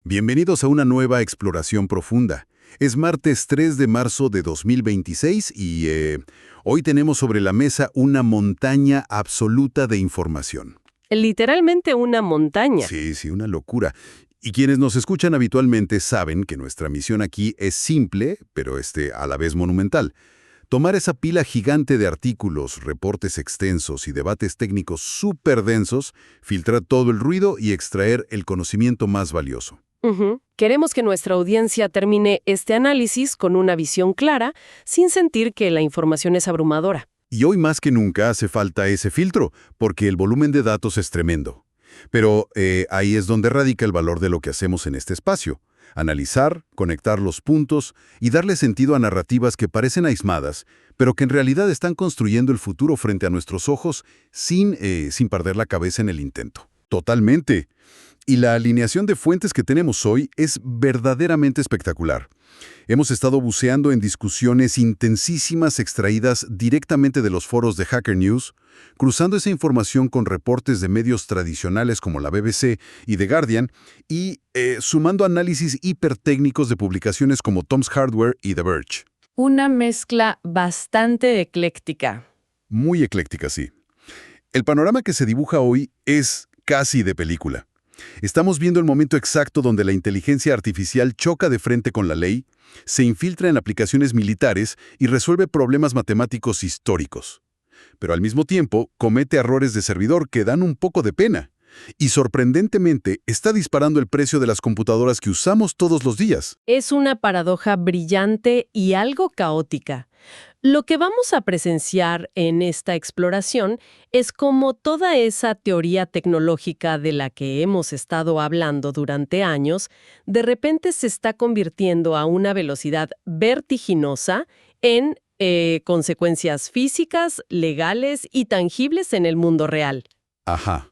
Bienvenidos a una nueva exploración profunda. Es martes 3 de marzo de 2026 y hoy tenemos sobre la mesa una montaña absoluta de información. Literalmente una montaña. Sí, una locura. Y quienes nos escuchan habitualmente saben que nuestra misión aquí es simple, pero a la vez monumental. Tomar esa pila gigante de artículos, reportes extensos y debates técnicos súper densos, filtrar todo el ruido y extraer el conocimiento más valioso. Queremos que nuestra audiencia termine este análisis con una visión clara, sin sentir que la información es abrumadora. Y hoy más que nunca hace falta ese filtro, porque el volumen de datos es tremendo. Pero ahí es donde radica el valor de lo que hacemos en este espacio. Analizar, conectar los puntos y darle sentido a narrativas que parecen aisladas, pero que en realidad están construyendo el futuro frente a nuestros ojos sin perder la cabeza en el intento. Totalmente. Y la alineación de fuentes que tenemos hoy es verdaderamente espectacular. Hemos estado buceando en discusiones intensísimas extraídas directamente de los foros de Hacker News, cruzando esa información con reportes de medios tradicionales como la BBC y The Guardian, y sumando análisis hipertécnicos de publicaciones como Tom's Hardware y The Verge. Una mezcla bastante ecléctica. Muy ecléctica, sí. El panorama que se dibuja hoy es casi de película. Estamos viendo el momento exacto donde la inteligencia artificial choca de frente con la ley, se infiltra en aplicaciones militares y resuelve problemas matemáticos históricos. Pero al mismo tiempo, comete errores de servidor que dan un poco de pena. Y sorprendentemente, está disparando el precio de las computadoras que usamos todos los días. Es una paradoja brillante y algo caótica. Lo que vamos a presenciar en esta exploración es cómo toda esa teoría tecnológica de la que hemos estado hablando durante años, de repente se está convirtiendo a una velocidad vertiginosa en consecuencias físicas, legales y tangibles en el mundo real. Ajá.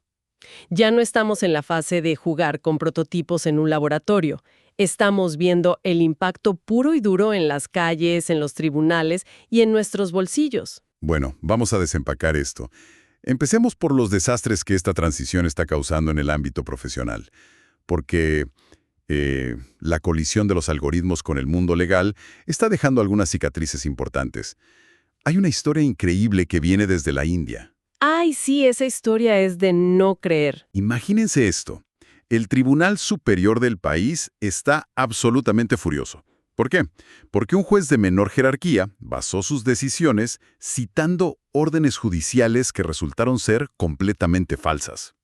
Ya no estamos en la fase de jugar con prototipos en un laboratorio. Estamos viendo el impacto puro y duro en las calles, en los tribunales y en nuestros bolsillos. Bueno, vamos a desempacar esto. Empecemos por los desastres que esta transición está causando en el ámbito profesional. Porque la colisión de los algoritmos con el mundo legal está dejando algunas cicatrices importantes. Hay una historia increíble que viene desde la India. Ay, sí, esa historia es de no creer. Imagínense esto. El Tribunal Superior del país está absolutamente furioso. ¿Por qué? Porque un juez de menor jerarquía basó sus decisiones citando órdenes judiciales que resultaron ser completamente falsas.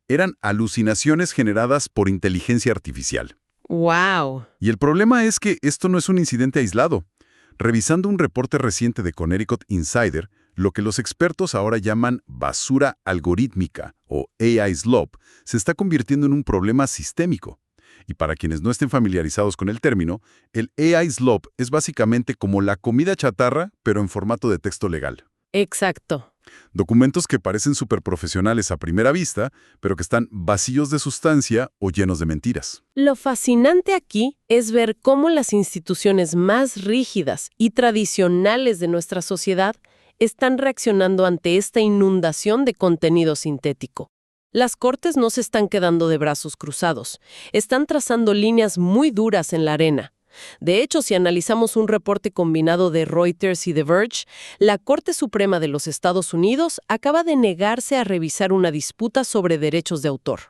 Eran alucinaciones generadas por inteligencia artificial. ¡Wow! Y el problema es que esto no es un incidente aislado. Revisando un reporte reciente de Connecticut Insider, lo que los expertos ahora llaman basura algorítmica o AI slop se está convirtiendo en un problema sistémico. Y para quienes no estén familiarizados con el término, el AI slop es básicamente como la comida chatarra, pero en formato de texto legal. Exacto. Documentos que parecen superprofesionales a primera vista, pero que están vacíos de sustancia o llenos de mentiras. Lo fascinante aquí es ver cómo las instituciones más rígidas y tradicionales de nuestra sociedad están reaccionando ante esta inundación de contenido sintético. Las cortes no se están quedando de brazos cruzados, están trazando líneas muy duras en la arena. De hecho, si analizamos un reporte combinado de Reuters y The Verge, la Corte Suprema de los Estados Unidos acaba de negarse a revisar una disputa sobre derechos de autor.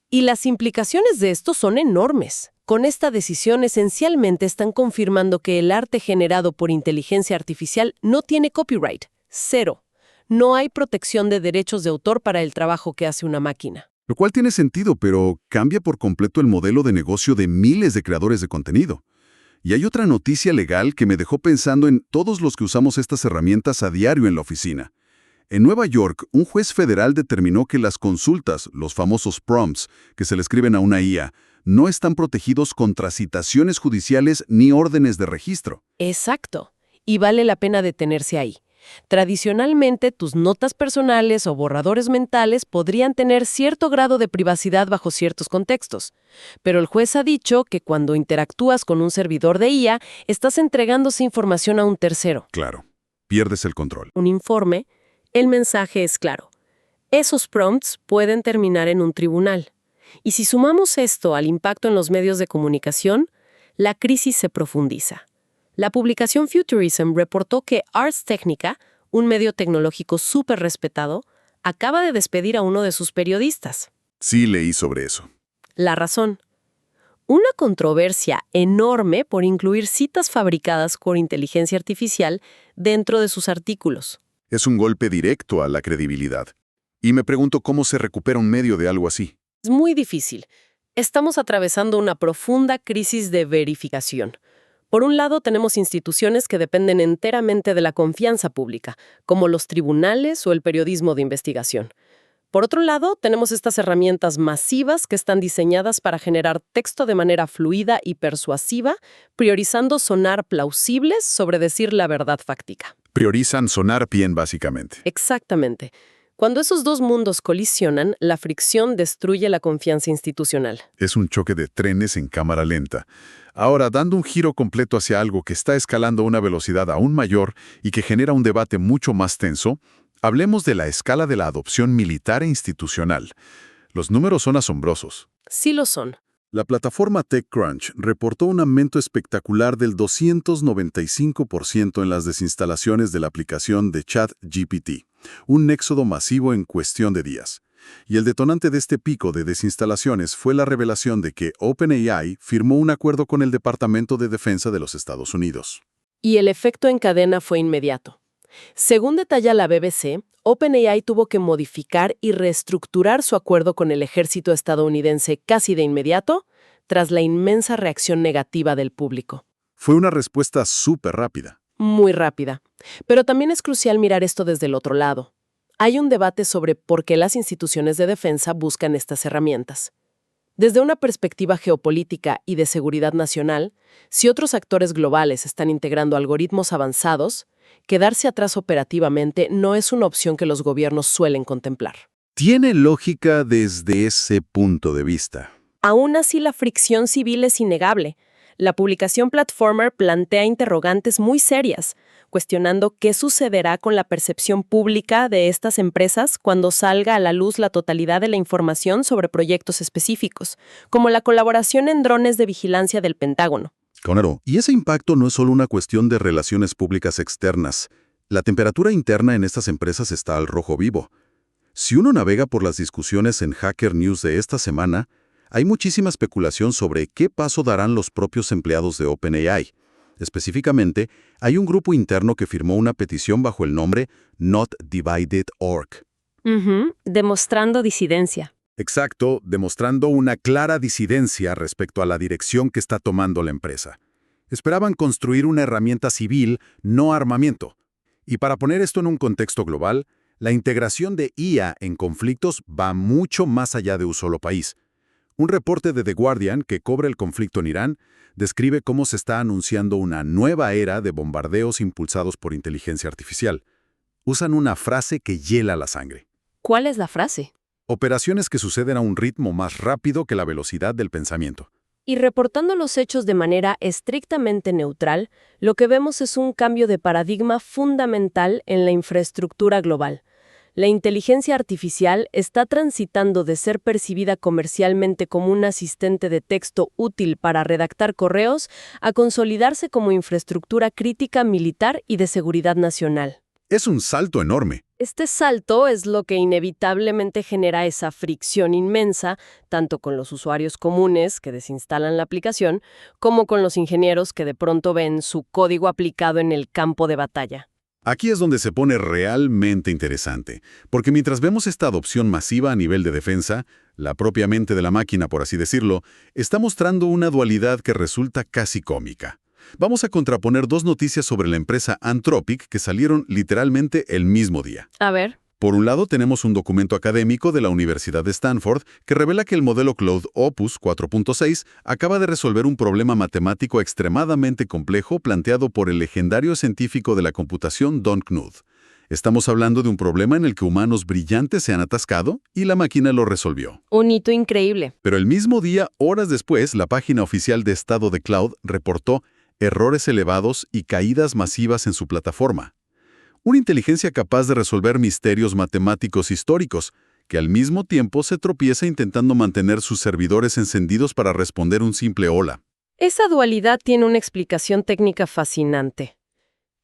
Y las implicaciones de esto son enormes. Con esta decisión esencialmente están confirmando que el arte generado por inteligencia artificial no tiene copyright. Cero. No hay protección de derechos de autor para el trabajo que hace una máquina. Lo cual tiene sentido, pero cambia por completo el modelo de negocio de miles de creadores de contenido. Y hay otra noticia legal que me dejó pensando en todos los que usamos estas herramientas a diario en la oficina. En Nueva York, un juez federal determinó que las consultas, los famosos prompts, que se le escriben a una IA, no están protegidos contra citaciones judiciales ni órdenes de registro. Exacto. Y vale la pena detenerse ahí. Tradicionalmente, tus notas personales o borradores mentales podrían tener cierto grado de privacidad bajo ciertos contextos. Pero el juez ha dicho que cuando interactúas con un servidor de IA, estás entregando esa información a un tercero. Claro, pierdes el control. Un informe, el mensaje es claro. Esos prompts pueden terminar en un tribunal. Y si sumamos esto al impacto en los medios de comunicación, la crisis se profundiza. La publicación Futurism reportó que Ars Technica, un medio tecnológico súper respetado, acaba de despedir a uno de sus periodistas. Sí, leí sobre eso. La razón: una controversia enorme por incluir citas fabricadas por inteligencia artificial dentro de sus artículos. Es un golpe directo a la credibilidad. Y me pregunto cómo se recupera un medio de algo así. Es muy difícil. Estamos atravesando una profunda crisis de verificación. Por un lado, tenemos instituciones que dependen enteramente de la confianza pública, como los tribunales o el periodismo de investigación. Por otro lado, tenemos estas herramientas masivas que están diseñadas para generar texto de manera fluida y persuasiva, priorizando sonar plausibles sobre decir la verdad fáctica. Priorizan sonar bien, básicamente. Exactamente. Cuando esos dos mundos colisionan, la fricción destruye la confianza institucional. Es un choque de trenes en cámara lenta. Ahora, dando un giro completo hacia algo que está escalando a una velocidad aún mayor y que genera un debate mucho más tenso, hablemos de la escala de la adopción militar e institucional. Los números son asombrosos. Sí lo son. La plataforma TechCrunch reportó un aumento espectacular del 295% en las desinstalaciones de la aplicación de ChatGPT, un éxodo masivo en cuestión de días. Y el detonante de este pico de desinstalaciones fue la revelación de que OpenAI firmó un acuerdo con el Departamento de Defensa de los Estados Unidos. Y el efecto en cadena fue inmediato. Según detalla la BBC, OpenAI tuvo que modificar y reestructurar su acuerdo con el ejército estadounidense casi de inmediato, tras la inmensa reacción negativa del público. Fue una respuesta súper rápida. Muy rápida. Pero también es crucial mirar esto desde el otro lado. Hay un debate sobre por qué las instituciones de defensa buscan estas herramientas. Desde una perspectiva geopolítica y de seguridad nacional, si otros actores globales están integrando algoritmos avanzados, quedarse atrás operativamente no es una opción que los gobiernos suelen contemplar. Tiene lógica desde ese punto de vista. Aún así, la fricción civil es innegable. La publicación Platformer plantea interrogantes muy serias, cuestionando qué sucederá con la percepción pública de estas empresas cuando salga a la luz la totalidad de la información sobre proyectos específicos, como la colaboración en drones de vigilancia del Pentágono. Claro, y ese impacto no es solo una cuestión de relaciones públicas externas. La temperatura interna en estas empresas está al rojo vivo. Si uno navega por las discusiones en Hacker News de esta semana, hay muchísima especulación sobre qué paso darán los propios empleados de OpenAI. Específicamente, hay un grupo interno que firmó una petición bajo el nombre NotDivided.org. Demostrando disidencia. Exacto, demostrando una clara disidencia respecto a la dirección que está tomando la empresa. Esperaban construir una herramienta civil, no armamento. Y para poner esto en un contexto global, la integración de IA en conflictos va mucho más allá de un solo país. Un reporte de The Guardian que cubre el conflicto en Irán describe cómo se está anunciando una nueva era de bombardeos impulsados por inteligencia artificial. Usan una frase que hiela la sangre. ¿Cuál es la frase? Operaciones que suceden a un ritmo más rápido que la velocidad del pensamiento. Y reportando los hechos de manera estrictamente neutral, lo que vemos es un cambio de paradigma fundamental en la infraestructura global. La inteligencia artificial está transitando de ser percibida comercialmente como un asistente de texto útil para redactar correos a consolidarse como infraestructura crítica militar y de seguridad nacional. Es un salto enorme. Este salto es lo que inevitablemente genera esa fricción inmensa, tanto con los usuarios comunes que desinstalan la aplicación, como con los ingenieros que de pronto ven su código aplicado en el campo de batalla. Aquí es donde se pone realmente interesante, porque mientras vemos esta adopción masiva a nivel de defensa, la propia mente de la máquina, por así decirlo, está mostrando una dualidad que resulta casi cómica. Vamos a contraponer dos noticias sobre la empresa Anthropic que salieron literalmente el mismo día. A ver. Por un lado, tenemos un documento académico de la Universidad de Stanford que revela que el modelo Claude Opus 4.6 acaba de resolver un problema matemático extremadamente complejo planteado por el legendario científico de la computación Don Knuth. Estamos hablando de un problema en el que humanos brillantes se han atascado y la máquina lo resolvió. Un hito increíble. Pero el mismo día, horas después, la página oficial de estado de Cloud reportó errores elevados y caídas masivas en su plataforma. Una inteligencia capaz de resolver misterios matemáticos históricos. que al mismo tiempo se tropieza intentando mantener sus servidores encendidos para responder un simple hola. Esa dualidad tiene una explicación técnica fascinante.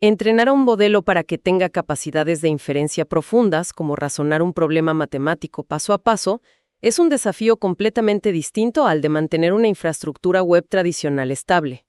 Entrenar a un modelo para que tenga capacidades de inferencia profundas, como razonar un problema matemático paso a paso, es un desafío completamente distinto al de mantener una infraestructura web tradicional estable.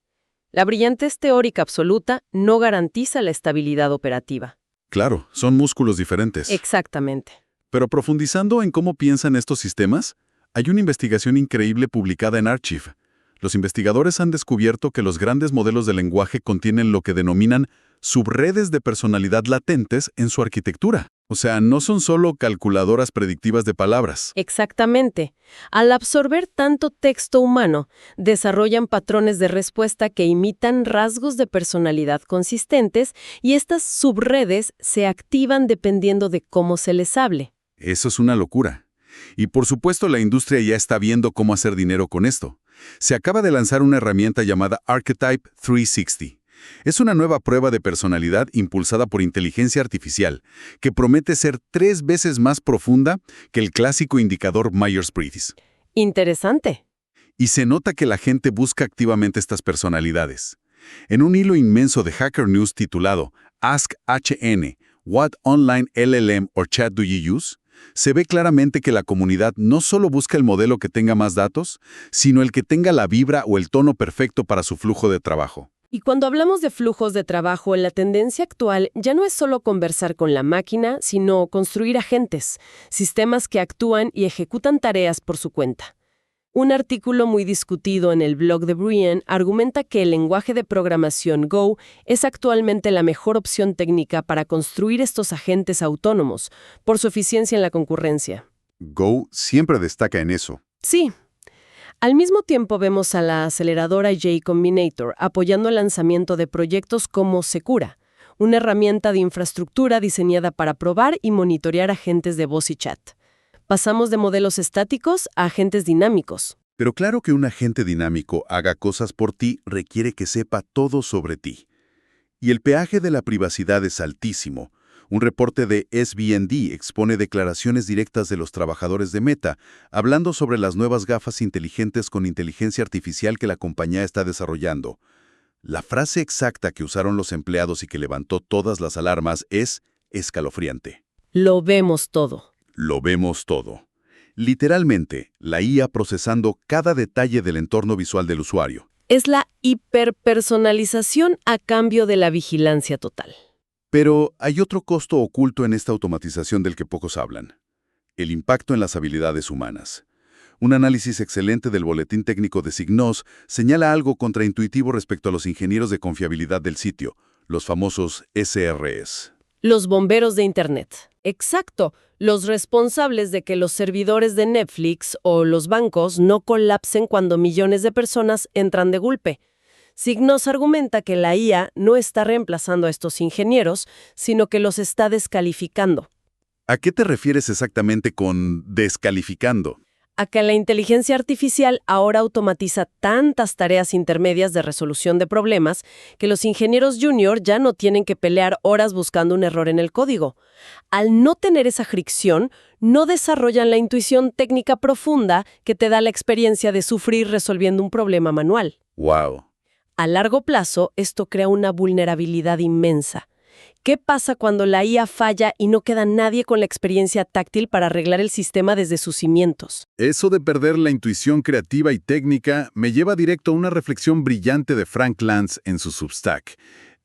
La brillantez teórica absoluta no garantiza la estabilidad operativa. Claro, son músculos diferentes. Exactamente. Pero profundizando en cómo piensan estos sistemas, hay una investigación increíble publicada en Archive. Los investigadores han descubierto que los grandes modelos de lenguaje contienen lo que denominan subredes de personalidad latentes en su arquitectura. O sea, no son solo calculadoras predictivas de palabras. Exactamente. Al absorber tanto texto humano, desarrollan patrones de respuesta que imitan rasgos de personalidad consistentes y estas subredes se activan dependiendo de cómo se les hable. Eso es una locura. Y por supuesto la industria ya está viendo cómo hacer dinero con esto. Se acaba de lanzar una herramienta llamada Archetype 360. Es una nueva prueba de personalidad impulsada por inteligencia artificial, que promete ser 3 veces más profunda que el clásico indicador Myers-Briggs. Interesante. Y se nota que la gente busca activamente estas personalidades. En un hilo inmenso de Hacker News titulado Ask HN, What Online LLM or Chat Do You Use? Se ve claramente que la comunidad no solo busca el modelo que tenga más datos, sino el que tenga la vibra o el tono perfecto para su flujo de trabajo. Y cuando hablamos de flujos de trabajo, la tendencia actual ya no es solo conversar con la máquina, sino construir agentes, sistemas que actúan y ejecutan tareas por su cuenta. Un artículo muy discutido en el blog de Brian argumenta que el lenguaje de programación Go es actualmente la mejor opción técnica para construir estos agentes autónomos, por su eficiencia en la concurrencia. Go siempre destaca en eso. Sí. Al mismo tiempo vemos a la aceleradora J Combinator apoyando el lanzamiento de proyectos como Secura, una herramienta de infraestructura diseñada para probar y monitorear agentes de voz y chat. Pasamos de modelos estáticos a agentes dinámicos. Pero claro que un agente dinámico haga cosas por ti requiere que sepa todo sobre ti. Y el peaje de la privacidad es altísimo. Un reporte de SBND expone declaraciones directas de los trabajadores de Meta, hablando sobre las nuevas gafas inteligentes con inteligencia artificial que la compañía está desarrollando. La frase exacta que usaron los empleados y que levantó todas las alarmas es escalofriante. Lo vemos todo. Lo vemos todo. Literalmente, la IA procesando cada detalle del entorno visual del usuario. Es la hiperpersonalización a cambio de la vigilancia total. Pero hay otro costo oculto en esta automatización del que pocos hablan. El impacto en las habilidades humanas. Un análisis excelente del Boletín Técnico de Signos señala algo contraintuitivo respecto a los ingenieros de confiabilidad del sitio, los famosos SREs. Los bomberos de Internet. Exacto, los responsables de que los servidores de Netflix o los bancos no colapsen cuando millones de personas entran de golpe. Signos argumenta que la IA no está reemplazando a estos ingenieros, sino que los está descalificando. ¿A qué te refieres exactamente con descalificando? A que la inteligencia artificial ahora automatiza tantas tareas intermedias de resolución de problemas que los ingenieros junior ya no tienen que pelear horas buscando un error en el código. Al no tener esa fricción, no desarrollan la intuición técnica profunda que te da la experiencia de sufrir resolviendo un problema manual. ¡Wow! A largo plazo, esto crea una vulnerabilidad inmensa. ¿Qué pasa cuando la IA falla y no queda nadie con la experiencia táctil para arreglar el sistema desde sus cimientos? Eso de perder la intuición creativa y técnica me lleva directo a una reflexión brillante de Frank Lantz en su Substack.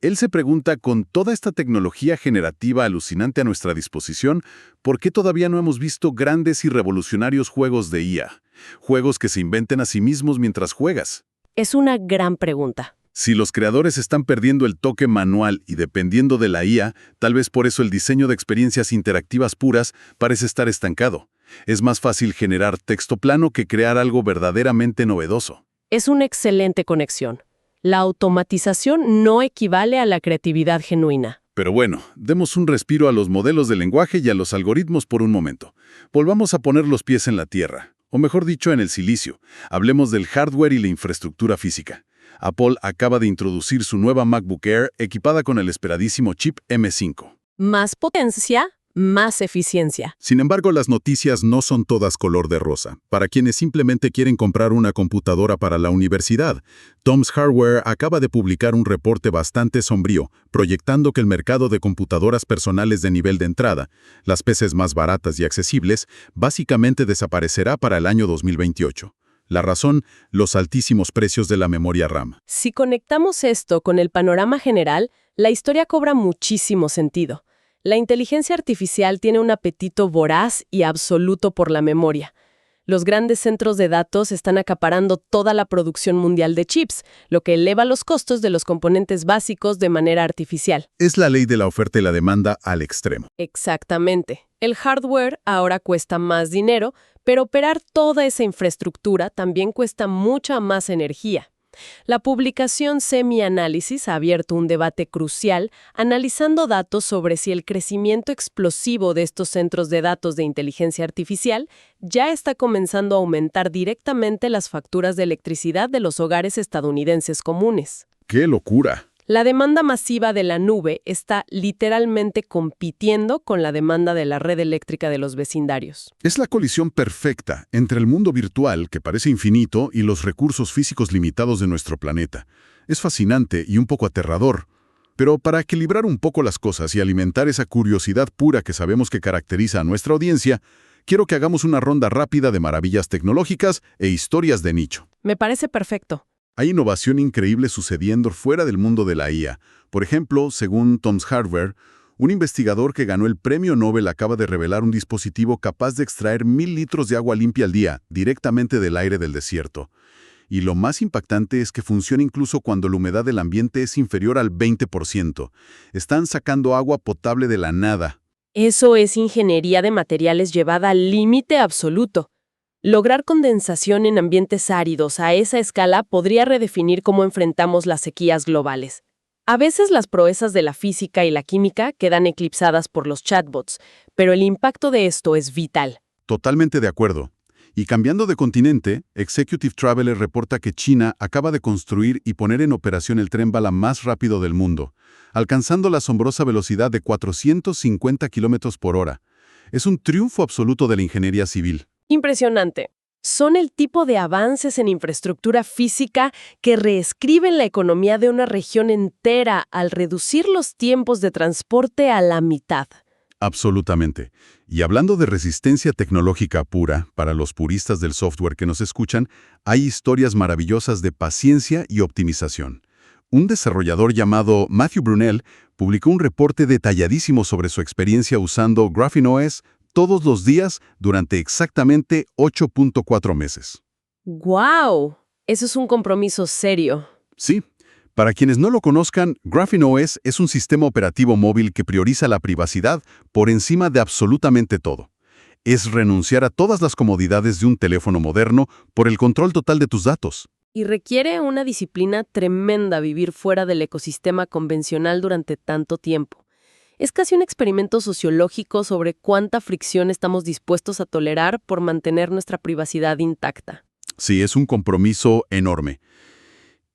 Él se pregunta, con toda esta tecnología generativa alucinante a nuestra disposición, ¿por qué todavía no hemos visto grandes y revolucionarios juegos de IA? Juegos que se inventen a sí mismos mientras juegas. Es una gran pregunta. Si los creadores están perdiendo el toque manual y dependiendo de la IA, tal vez por eso el diseño de experiencias interactivas puras parece estar estancado. Es más fácil generar texto plano que crear algo verdaderamente novedoso. Es una excelente conexión. La automatización no equivale a la creatividad genuina. Pero bueno, demos un respiro a los modelos de lenguaje y a los algoritmos por un momento. Volvamos a poner los pies en la tierra, o mejor dicho, en el silicio. Hablemos del hardware y la infraestructura física. Apple acaba de introducir su nueva MacBook Air equipada con el esperadísimo chip M5. Más potencia, más eficiencia. Sin embargo, las noticias no son todas color de rosa. Para quienes simplemente quieren comprar una computadora para la universidad, Tom's Hardware acaba de publicar un reporte bastante sombrío, proyectando que el mercado de computadoras personales de nivel de entrada, las PCs más baratas y accesibles, básicamente desaparecerá para el año 2028. La razón, los altísimos precios de la memoria RAM. Si conectamos esto con el panorama general, la historia cobra muchísimo sentido. La inteligencia artificial tiene un apetito voraz y absoluto por la memoria. Los grandes centros de datos están acaparando toda la producción mundial de chips, lo que eleva los costos de los componentes básicos de manera artificial. Es la ley de la oferta y la demanda al extremo. Exactamente. El hardware ahora cuesta más dinero, pero operar toda esa infraestructura también cuesta mucha más energía. La publicación Semi-Análisis ha abierto un debate crucial analizando datos sobre si el crecimiento explosivo de estos centros de datos de inteligencia artificial ya está comenzando a aumentar directamente las facturas de electricidad de los hogares estadounidenses comunes. ¡Qué locura! La demanda masiva de la nube está literalmente compitiendo con la demanda de la red eléctrica de los vecindarios. Es la colisión perfecta entre el mundo virtual, que parece infinito, y los recursos físicos limitados de nuestro planeta. Es fascinante y un poco aterrador. Pero para equilibrar un poco las cosas y alimentar esa curiosidad pura que sabemos que caracteriza a nuestra audiencia, quiero que hagamos una ronda rápida de maravillas tecnológicas e historias de nicho. Me parece perfecto. Hay innovación increíble sucediendo fuera del mundo de la IA. Por ejemplo, según Tom's Hardware, un investigador que ganó el premio Nobel acaba de revelar un dispositivo capaz de extraer 1000 litros de agua limpia al día, directamente del aire del desierto. Y lo más impactante es que funciona incluso cuando la humedad del ambiente es inferior al 20%. Están sacando agua potable de la nada. Eso es ingeniería de materiales llevada al límite absoluto. Lograr condensación en ambientes áridos a esa escala podría redefinir cómo enfrentamos las sequías globales. A veces las proezas de la física y la química quedan eclipsadas por los chatbots, pero el impacto de esto es vital. Totalmente de acuerdo. Y cambiando de continente, Executive Traveler reporta que China acaba de construir y poner en operación el tren bala más rápido del mundo, alcanzando la asombrosa velocidad de 450 km por hora. Es un triunfo absoluto de la ingeniería civil. Impresionante. Son el tipo de avances en infraestructura física que reescriben la economía de una región entera al reducir los tiempos de transporte a la mitad. Absolutamente. Y hablando de resistencia tecnológica pura, para los puristas del software que nos escuchan, hay historias maravillosas de paciencia y optimización. Un desarrollador llamado Matthew Brunel publicó un reporte detalladísimo sobre su experiencia usando GrapheneOS todos los días durante exactamente 8.4 meses. ¡Guau! Eso es un compromiso serio. Sí. Para quienes no lo conozcan, GrapheneOS es un sistema operativo móvil que prioriza la privacidad por encima de absolutamente todo. Es renunciar a todas las comodidades de un teléfono moderno por el control total de tus datos. Y requiere una disciplina tremenda vivir fuera del ecosistema convencional durante tanto tiempo. Es casi un experimento sociológico sobre cuánta fricción estamos dispuestos a tolerar por mantener nuestra privacidad intacta. Sí, es un compromiso enorme.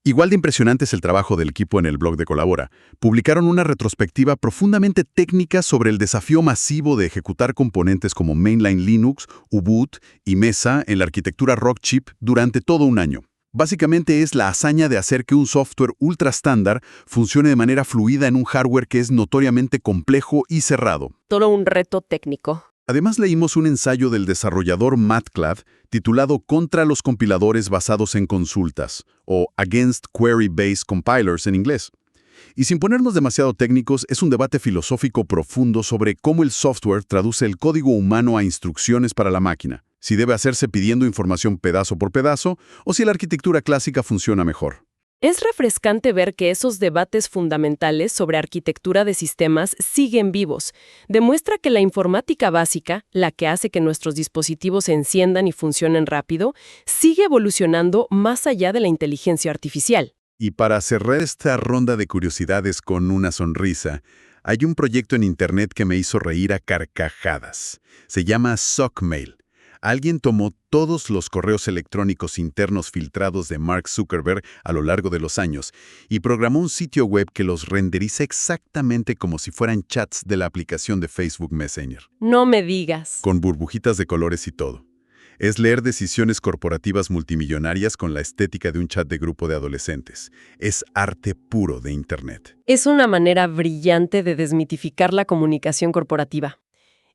Igual de impresionante es el trabajo del equipo en el blog de Colabora. Publicaron una retrospectiva profundamente técnica sobre el desafío masivo de ejecutar componentes como Mainline Linux, Ubuntu y Mesa en la arquitectura Rockchip durante todo un año. Básicamente es la hazaña de hacer que un software ultra estándar funcione de manera fluida en un hardware que es notoriamente complejo y cerrado. Todo un reto técnico. Además leímos un ensayo del desarrollador Matclad titulado Contra los compiladores basados en consultas, o Against Query-Based Compilers en inglés. Y sin ponernos demasiado técnicos, es un debate filosófico profundo sobre cómo el software traduce el código humano a instrucciones para la máquina, si debe hacerse pidiendo información pedazo por pedazo o si la arquitectura clásica funciona mejor. Es refrescante ver que esos debates fundamentales sobre arquitectura de sistemas siguen vivos. Demuestra que la informática básica, la que hace que nuestros dispositivos se enciendan y funcionen rápido, sigue evolucionando más allá de la inteligencia artificial. Y para cerrar esta ronda de curiosidades con una sonrisa, hay un proyecto en Internet que me hizo reír a carcajadas. Se llama SockMail. Alguien tomó todos los correos electrónicos internos filtrados de Mark Zuckerberg a lo largo de los años y programó un sitio web que los renderiza exactamente como si fueran chats de la aplicación de Facebook Messenger, No me digas. con burbujitas de colores y todo. Es leer decisiones corporativas multimillonarias con la estética de un chat de grupo de adolescentes. Es arte puro de Internet. Es una manera brillante de desmitificar la comunicación corporativa.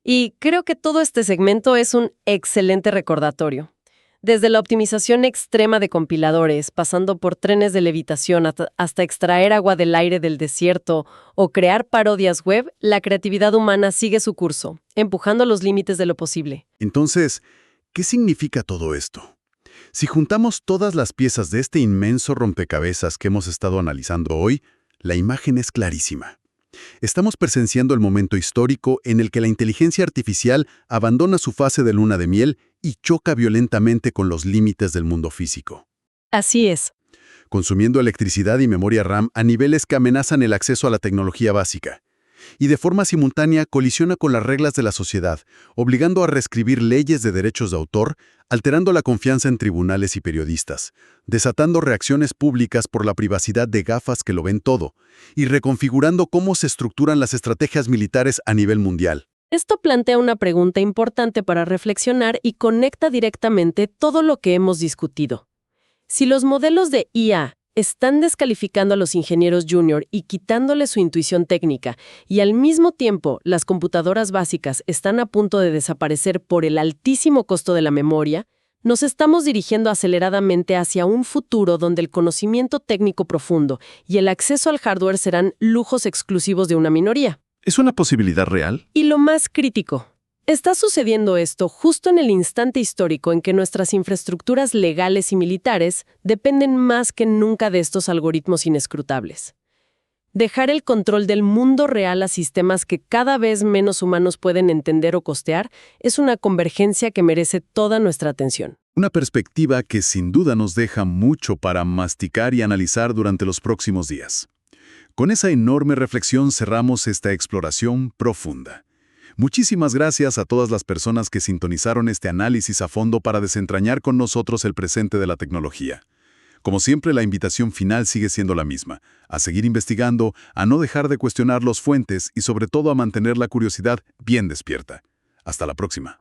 Y creo que todo este segmento es un excelente recordatorio. Desde la optimización extrema de compiladores, pasando por trenes de levitación hasta extraer agua del aire del desierto o crear parodias web, la creatividad humana sigue su curso, empujando los límites de lo posible. Entonces, ¿qué significa todo esto? Si juntamos todas las piezas de este inmenso rompecabezas que hemos estado analizando hoy, la imagen es clarísima. Estamos presenciando el momento histórico en el que la inteligencia artificial abandona su fase de luna de miel y choca violentamente con los límites del mundo físico, Así es. consumiendo electricidad y memoria RAM a niveles que amenazan el acceso a la tecnología básica. Y de forma simultánea colisiona con las reglas de la sociedad, obligando a reescribir leyes de derechos de autor, alterando la confianza en tribunales y periodistas, desatando reacciones públicas por la privacidad de gafas que lo ven todo, y reconfigurando cómo se estructuran las estrategias militares a nivel mundial. Esto plantea una pregunta importante para reflexionar y conecta directamente todo lo que hemos discutido. Si los modelos de IA están descalificando a los ingenieros junior y quitándoles su intuición técnica, y al mismo tiempo las computadoras básicas están a punto de desaparecer por el altísimo costo de la memoria, nos estamos dirigiendo aceleradamente hacia un futuro donde el conocimiento técnico profundo y el acceso al hardware serán lujos exclusivos de una minoría. ¿Es una posibilidad real? Y lo más crítico, está sucediendo esto justo en el instante histórico en que nuestras infraestructuras legales y militares dependen más que nunca de estos algoritmos inescrutables. Dejar el control del mundo real a sistemas que cada vez menos humanos pueden entender o costear es una convergencia que merece toda nuestra atención. Una perspectiva que sin duda nos deja mucho para masticar y analizar durante los próximos días. Con esa enorme reflexión cerramos esta exploración profunda. Muchísimas gracias a todas las personas que sintonizaron este análisis a fondo para desentrañar con nosotros el presente de la tecnología. Como siempre, la invitación final sigue siendo la misma, a seguir investigando, a no dejar de cuestionar las fuentes y sobre todo a mantener la curiosidad bien despierta. Hasta la próxima.